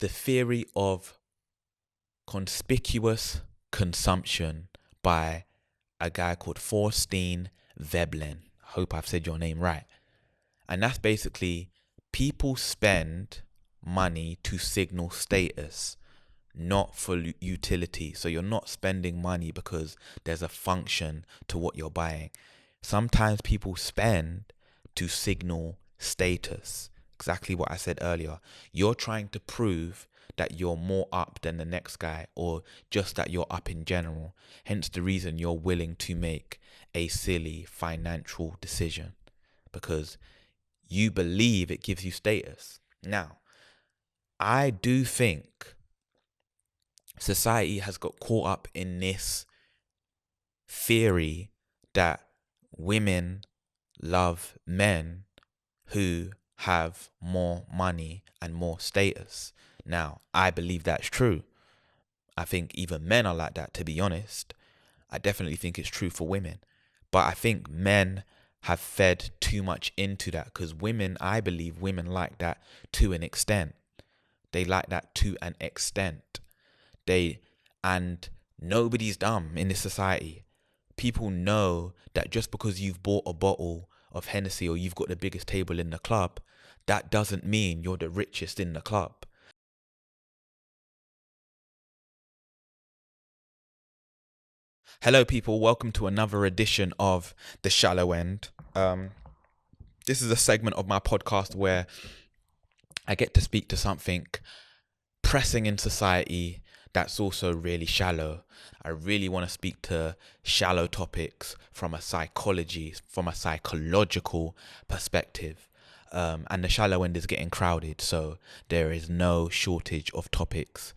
the theory of conspicuous consumption by a guy called Thorstein Veblen. Hope I've said your name right. And that's basically people spend money to signal status, not for utility. So you're not spending money because there's a function to what you're buying. Sometimes people spend to signal status. Exactly what I said earlier. You're trying to prove that you're more up than the next guy, or just that you're up in general. Hence the reason you're willing to make a silly financial decision, because you believe it gives you status. Now, I do think society has got caught up in this theory that women love men who have more money and more status. Now, I believe that's true. I think even men are like that, to be honest. I definitely think it's true for women. But I think men have fed too much into that, because I believe women like that to an extent. They like that to an extent. And nobody's dumb in this society. People know that just because you've bought a bottle of Hennessy or you've got the biggest table in the club, that doesn't mean you're the richest in the club. Hello, people. Welcome to another edition of The Shallow End. This is a segment of my podcast where I get to speak to something pressing in society that's also really shallow. I really want to speak to shallow topics from a psychological perspective. And the shallow end is getting crowded, so there is no shortage of topics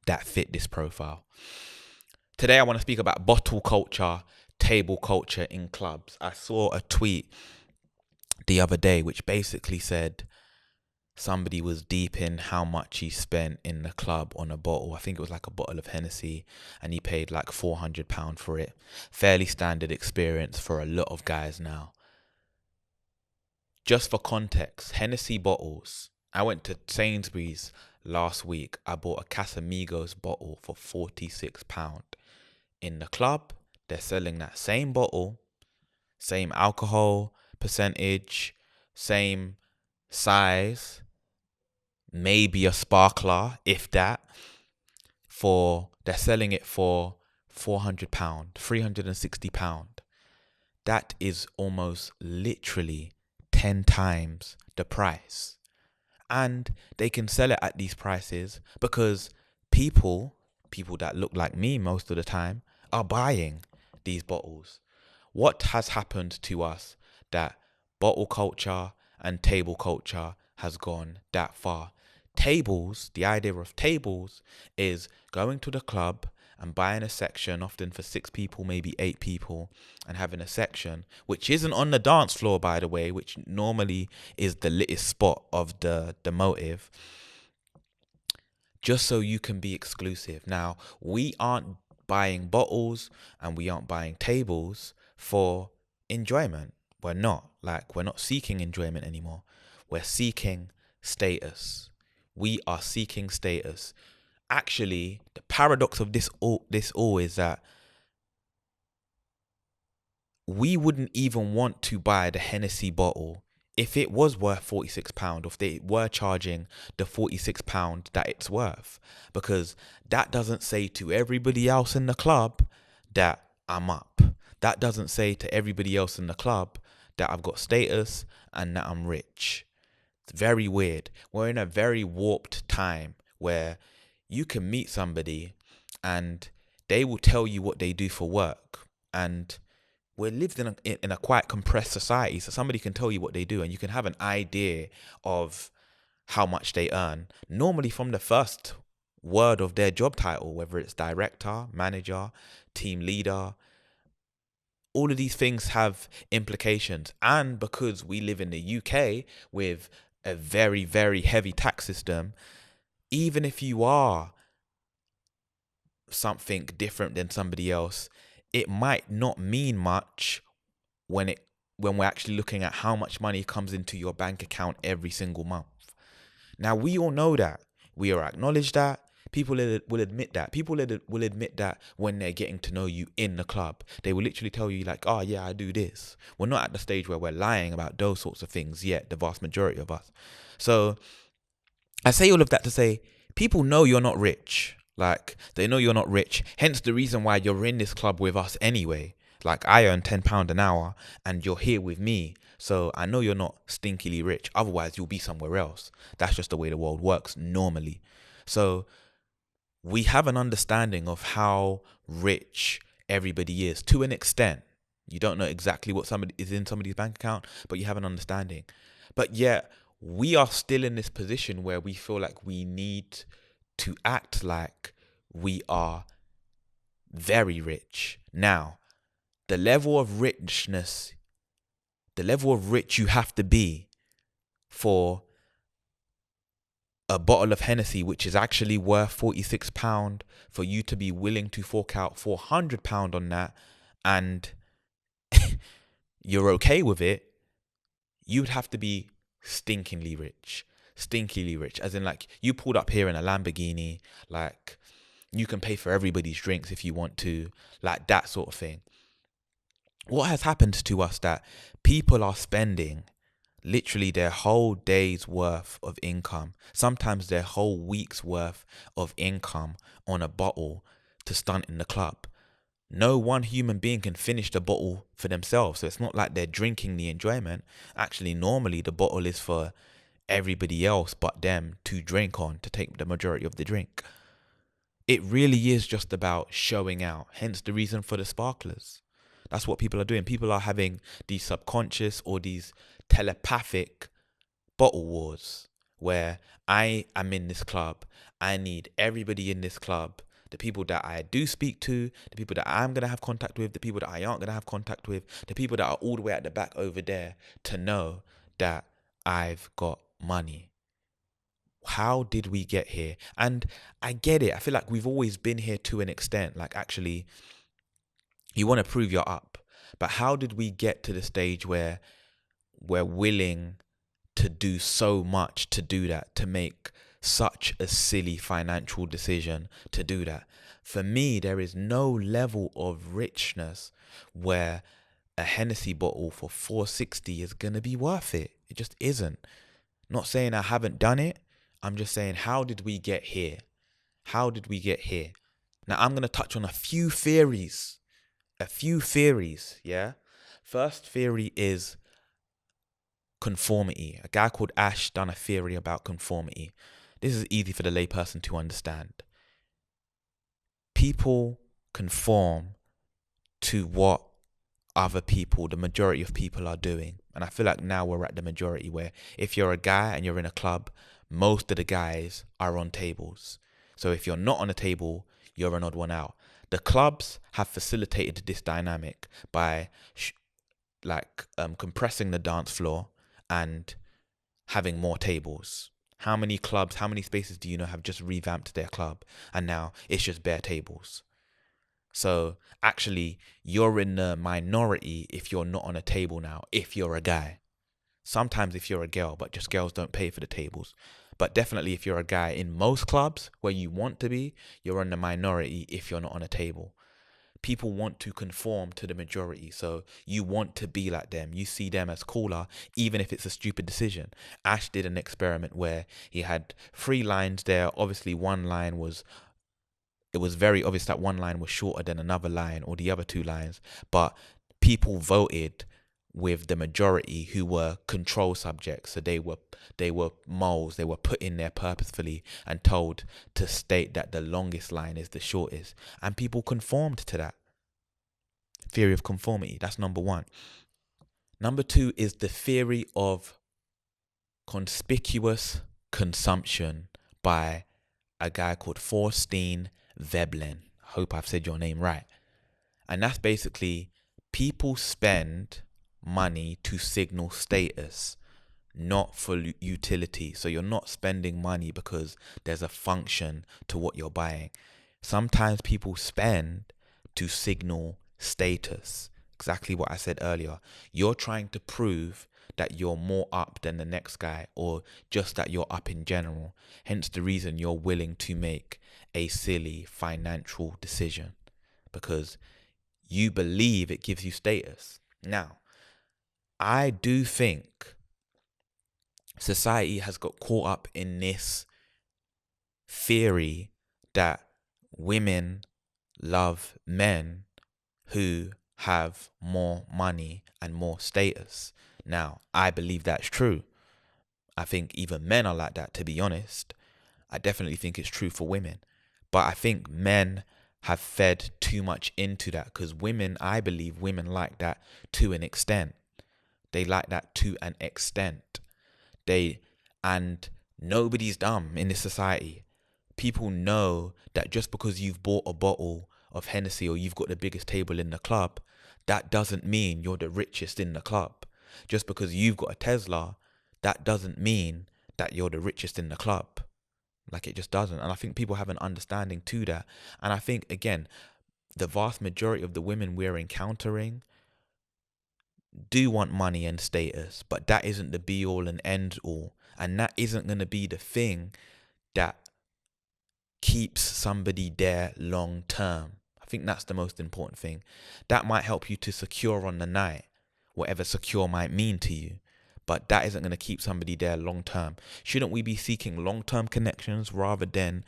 that fit this profile. Today I want to speak about bottle culture, table culture in clubs. I saw a tweet the other day which basically said somebody was deep in how much he spent in the club on a bottle. I think it was like a bottle of Hennessy, and he paid like £400 for it. Fairly standard experience for a lot of guys now. Just for context, Hennessy bottles. I went to Sainsbury's last week. I bought a Casamigos bottle for £46. In the club, they're selling that same bottle, same alcohol percentage, same size, maybe a sparkler, if that. They're selling it for £400, £360. That is almost literally 10 times the price. And they can sell it at these prices because people that look like me most of the time are buying these bottles. What has happened to us that bottle culture and table culture has gone that far? Tables, the idea of tables is going to the club and buying a section, often for 6 people, maybe 8 people, and having a section, which isn't on the dance floor, by the way, which normally is the littest spot of the motive, just so you can be exclusive. Now, we aren't buying bottles and we aren't buying tables for enjoyment. We're not seeking enjoyment anymore. We're seeking status. We are seeking status. Actually, the paradox of this all is that we wouldn't even want to buy the Hennessy bottle if it was worth £46, if they were charging the £46 that it's worth, because that doesn't say to everybody else in the club that I'm up. That doesn't say to everybody else in the club that I've got status and that I'm rich. It's very weird. We're in a very warped time where you can meet somebody and they will tell you what they do for work, and we're lived in a quite compressed society, so somebody can tell you what they do and you can have an idea of how much they earn, normally from the first word of their job title, whether it's director, manager, team leader. All of these things have implications, and because we live in the UK with a very, very heavy tax system, even if you are something different than somebody else, it might not mean much when we're actually looking at how much money comes into your bank account every single month. Now, we all know that. We are acknowledged that. People will admit that. People will admit that when they're getting to know you in the club. They will literally tell you like, oh yeah, I do this. We're not at the stage where we're lying about those sorts of things yet, the vast majority of us. So I say all of that to say, people know you're not rich. Like, they know you're not rich. Hence the reason why you're in this club with us anyway. Like, I earn £10 an hour and you're here with me. So I know you're not stinkily rich. Otherwise, you'll be somewhere else. That's just the way the world works normally. So we have an understanding of how rich everybody is to an extent. You don't know exactly what somebody is in somebody's bank account, but you have an understanding. But yet, we are still in this position where we feel like we need to act like we are very rich. Now, the level of richness, the level of rich you have to be for a bottle of Hennessy, which is actually worth £46, for you to be willing to fork out £400 on that, and you're okay with it, you'd have to be stinkingly rich. Stinkingly rich. As in, like, you pulled up here in a Lamborghini, like, you can pay for everybody's drinks if you want to, like, that sort of thing. What has happened to us that people are spending literally their whole day's worth of income, sometimes their whole week's worth of income on a bottle to stunt in the club. No one human being can finish the bottle for themselves. So it's not like they're drinking the enjoyment. Actually, normally the bottle is for everybody else but them to drink on, to take the majority of the drink. It really is just about showing out. Hence the reason for the sparklers. That's what people are doing. People are having these subconscious or these telepathic bottle wars where I am in this club. I need everybody in this club, the people that I do speak to, the people that I'm going to have contact with, the people that I aren't going to have contact with, the people that are all the way at the back over there, to know that I've got money. How did we get here? And I get it. I feel like we've always been here to an extent. Like, actually, you want to prove you're up. But how did we get to the stage where we're willing to do so much to do that, to make such a silly financial decision to do that? For me, there is no level of richness where a Hennessy bottle for $4.60 is going to be worth it. It just isn't. Not saying I haven't done it. I'm just saying, how did we get here? How did we get here? Now, I'm going to touch on a few theories. Yeah? First theory is conformity. A guy called Ash done a theory about conformity. This is easy for the layperson to understand. People conform to what other people, the majority of people, are doing. And I feel like now we're at the majority where if you're a guy and you're in a club, most of the guys are on tables. So if you're not on a table, you're an odd one out. The clubs have facilitated this dynamic by compressing the dance floor and having more tables. How many clubs, how many spaces do you know have just revamped their club and now it's just bare tables? So actually, you're in the minority if you're not on a table now, if you're a guy. Sometimes if you're a girl, but just girls don't pay for the tables. But definitely if you're a guy, in most clubs where you want to be, you're in the minority if you're not on a table. People want to conform to the majority, so you want to be like them. You see them as cooler, even if it's a stupid decision. Ash did an experiment where he had 3 lines there. Obviously, it was very obvious that one line was shorter than another line or the other 2 lines, but people voted with the majority who were control subjects. So they were moles. They were put in there purposefully and told to state that the longest line is the shortest. And people conformed to that. Theory of conformity. That's number 1. Number 2 is the theory of conspicuous consumption by a guy called Thorstein Veblen. Hope I've said your name right. And that's basically, people spend money to signal status, not for utility. So you're not spending money because there's a function to what you're buying. Sometimes people spend to signal status. Exactly what I said earlier. You're trying to prove that you're more up than the next guy, or just that you're up in general. Hence the reason you're willing to make a silly financial decision, because you believe it gives you status. Now, I do think society has got caught up in this theory that women love men who have more money and more status. Now, I believe that's true. I think even men are like that, to be honest. I definitely think it's true for women. But I think men have fed too much into that, because women, I believe women like that to an extent. They like that to an extent. And nobody's dumb in this society. People know that just because you've bought a bottle of Hennessy or you've got the biggest table in the club, that doesn't mean you're the richest in the club. Just because you've got a Tesla, that doesn't mean that you're the richest in the club. Like, it just doesn't. And I think people have an understanding to that. And I think, again, the vast majority of the women we're encountering do want money and status, but that isn't the be all and end all. And that isn't going to be the thing that keeps somebody there long term. I think that's the most important thing. That might help you to secure on the night, whatever secure might mean to you, but that isn't going to keep somebody there long term. Shouldn't we be seeking long-term connections rather than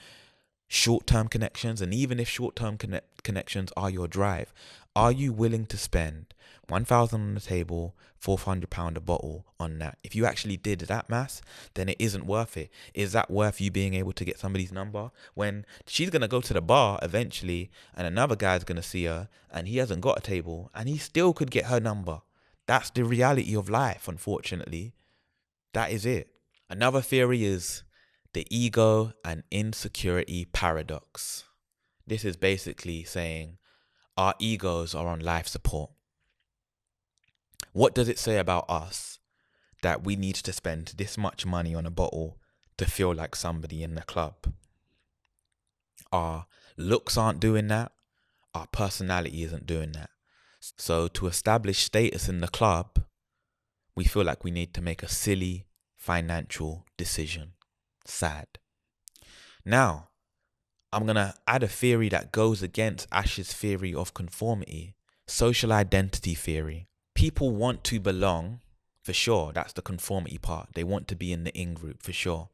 short-term connections? And even if short-term connections are your drive, are you willing to spend 1,000 on the table, £400 a bottle on that? If you actually did that maths, then it isn't worth it. Is that worth you being able to get somebody's number when she's going to go to the bar eventually and another guy's going to see her and he hasn't got a table and he still could get her number? That's the reality of life, unfortunately. That is it. Another theory is the ego and insecurity paradox. This is basically saying our egos are on life support. What does it say about us that we need to spend this much money on a bottle to feel like somebody in the club? Our looks aren't doing that. Our personality isn't doing that. So to establish status in the club, we feel like we need to make a silly financial decision. Sad. Now, I'm going to add a theory that goes against Ash's theory of conformity. Social identity theory. People want to belong, for sure. That's the conformity part. They want to be in the in-group, for sure.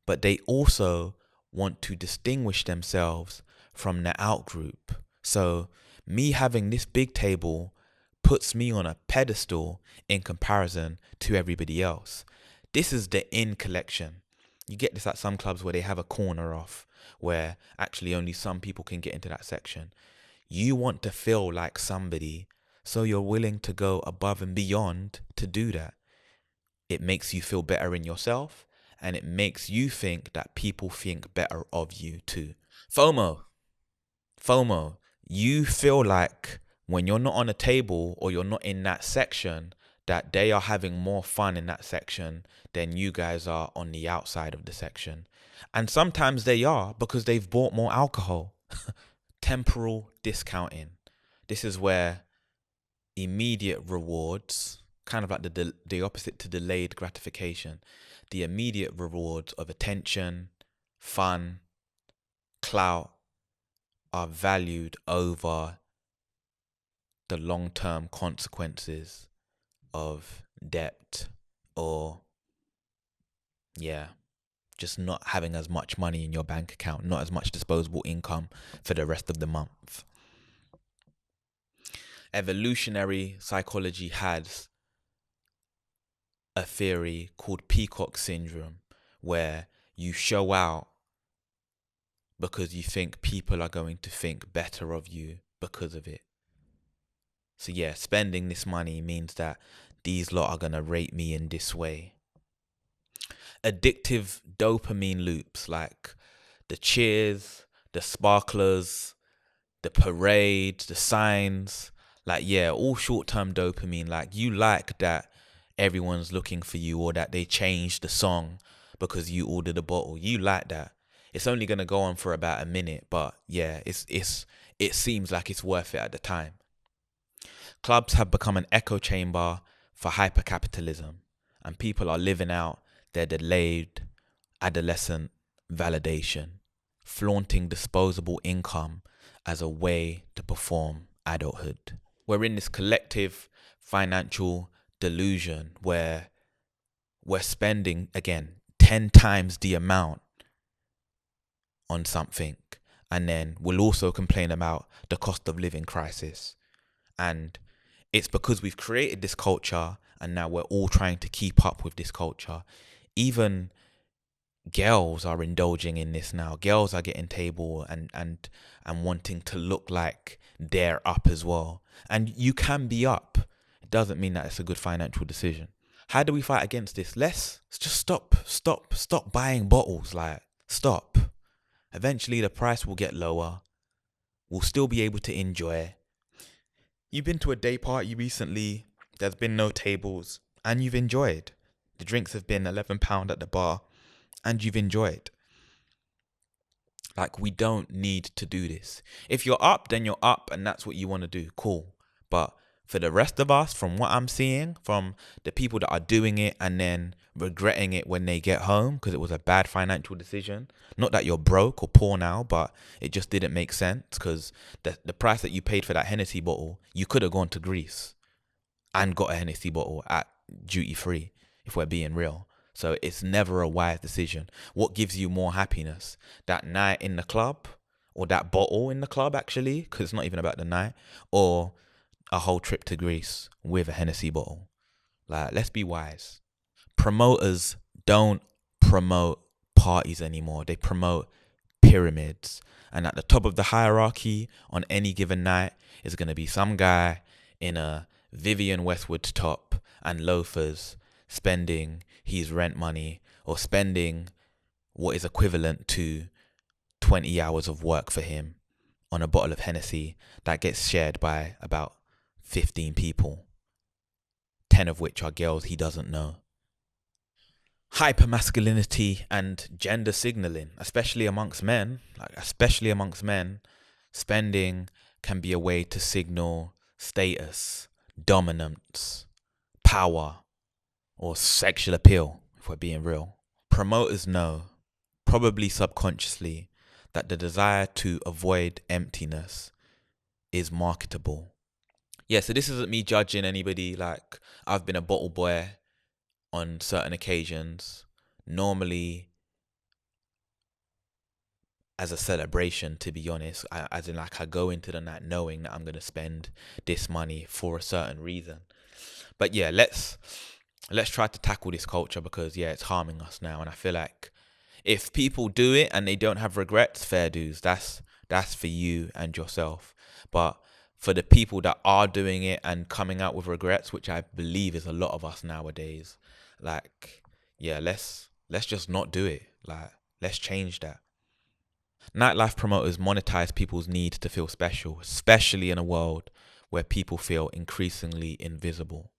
But they also want to distinguish themselves from the out-group. So me having this big table puts me on a pedestal in comparison to everybody else. This is the in collection. You get this at some clubs where they have a corner off, where actually only some people can get into that section. You want to feel like somebody, so you're willing to go above and beyond to do that. It makes you feel better in yourself, and it makes you think that people think better of you too. FOMO. You feel like when you're not on a table or you're not in that section, that they are having more fun in that section than you guys are on the outside of the section. And sometimes they are, because they've bought more alcohol. Temporal discounting. This is where immediate rewards, kind of like the opposite to delayed gratification, the immediate rewards of attention, fun, clout, are valued over the long-term consequences of debt, or just not having as much money in your bank account, not as much disposable income for the rest of the month. Evolutionary psychology has a theory called peacock syndrome, where you show out because you think people are going to think better of you because of it. So spending this money means that these lot are going to rate me in this way. Addictive dopamine loops, like the cheers, the sparklers, the parades, the signs, all short-term dopamine. Like, you like that everyone's looking for you, or that they changed the song because you ordered a bottle. You like that. It's only going to go on for about a minute, but it seems like it's worth it at the time. Clubs have become an echo chamber for hypercapitalism, and people are living out their delayed adolescent validation, flaunting disposable income as a way to perform adulthood. We're in this collective financial delusion where we're spending, again, 10 times the amount on something, and then we'll also complain about the cost of living crisis. And it's because we've created this culture, and now we're all trying to keep up with this culture. Even girls are indulging in this now. Girls are getting table and wanting to look like they're up as well. And you can be up. It doesn't mean that it's a good financial decision. How do we fight against this? Let's just stop buying bottles. Like, stop. Eventually the price will get lower. We'll still be able to enjoy. You've been to a day party recently, there's been no tables, and you've enjoyed. The drinks have been £11 at the bar, and you've enjoyed. Like, we don't need to do this. If you're up, then you're up, and that's what you want to do. Cool. But for the rest of us, from what I'm seeing, from the people that are doing it and then regretting it when they get home because it was a bad financial decision. Not that you're broke or poor now, but it just didn't make sense because the price that you paid for that Hennessy bottle, you could have gone to Greece and got a Hennessy bottle at duty free, if we're being real. So it's never a wise decision. What gives you more happiness? That night in the club, or that bottle in the club, actually, because it's not even about the night, or a whole trip to Greece with a Hennessy bottle? Like, let's be wise. Promoters don't promote parties anymore. They promote pyramids. And at the top of the hierarchy on any given night is going to be some guy in a Vivienne Westwood top and loafers spending his rent money or spending what is equivalent to 20 hours of work for him on a bottle of Hennessy that gets shared by about 15 people, 10 of which are girls he doesn't know. Hypermasculinity and gender signaling, especially amongst men, spending can be a way to signal status, dominance, power, or sexual appeal, if we're being real. Promoters know, probably subconsciously, that the desire to avoid emptiness is marketable. Yeah, so this isn't me judging anybody. Like, I've been a bottle boy on certain occasions, normally as a celebration, to be honest. I go into the night knowing that I'm going to spend this money for a certain reason. But yeah, let's try to tackle this culture because, yeah, it's harming us now. And I feel like if people do it and they don't have regrets, fair dues. That's for you and yourself. But for the people that are doing it and coming out with regrets, which I believe is a lot of us nowadays, like, yeah, let's just not do it. Like, let's change that. Nightlife promoters monetize people's need to feel special, especially in a world where people feel increasingly invisible.